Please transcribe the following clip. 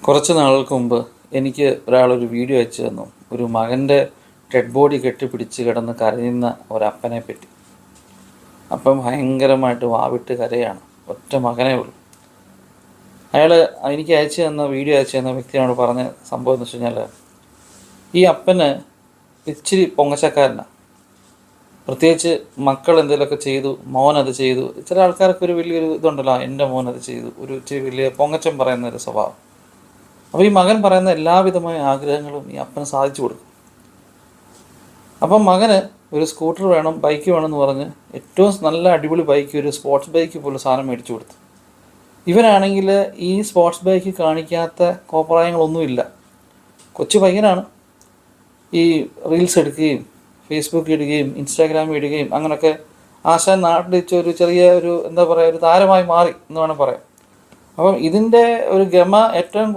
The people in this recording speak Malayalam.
കുറച്ച് നാളുകൾക്ക് മുമ്പ് എനിക്ക് ഒരാളൊരു വീഡിയോ അയച്ചു തന്നു. ഒരു മകൻ്റെ ഡെഡ് ബോഡി കെട്ടിപ്പിടിച്ച് കിടന്ന് കരയുന്ന ഒരപ്പനെ പറ്റി. അപ്പം ഭയങ്കരമായിട്ട് വാവിട്ട് കരയാണ്. ഒറ്റ മകനേ ഉള്ളൂ. അയാൾ എനിക്ക് അയച്ചു തന്ന വീഡിയോ അയച്ചു തന്ന വ്യക്തിയോട് പറഞ്ഞ സംഭവം എന്ന് വെച്ച് കഴിഞ്ഞാൽ, ഈ അപ്പന് ഇച്ചിരി പൊങ്ങച്ചക്കാരനാണ്. പ്രത്യേകിച്ച് മക്കൾ എന്തെങ്കിലുമൊക്കെ ചെയ്തു, മോനത് ചെയ്തു. ചില ആൾക്കാർക്ക് ഒരു വലിയൊരു ഇതുണ്ടല്ലോ, എൻ്റെ മോനത് ചെയ്തു, ഒരു ഇച്ചിരി വലിയ പൊങ്ങച്ചം പറയുന്നൊരു സ്വഭാവം. അപ്പോൾ ഈ മകൻ പറയുന്ന എല്ലാവിധമായ ആഗ്രഹങ്ങളും ഈ അപ്പന് സാധിച്ചു കൊടുക്കും. അപ്പം മകന് ഒരു സ്കൂട്ടർ വേണം, ബൈക്ക് വേണമെന്ന് പറഞ്ഞ് ഏറ്റവും നല്ല അടിപൊളി ബൈക്ക്, ഒരു സ്പോർട്സ് ബൈക്ക് പോലെ സാധനം മേടിച്ചു കൊടുത്തു. ഇവനാണെങ്കിൽ ഈ സ്പോർട്സ് ബൈക്ക് കാണിക്കാത്ത കോപ്രായങ്ങളൊന്നുമില്ല. കൊച്ചു പയ്യനാണ്. ഈ റീൽസ് എടുക്കുകയും ഫേസ്ബുക്കിൽ ഇടുകയും ഇൻസ്റ്റാഗ്രാമിൽ ഇടുകയും അങ്ങനെയൊക്കെ ആശാൻ നാട്ടിൽ ഒരു ചെറിയ ഒരു എന്താ പറയുക, ഒരു താരമായി മാറി എന്ന് വേണം പറയാം. അപ്പം ഇതിൻ്റെ ഒരു ഗമ ഏറ്റവും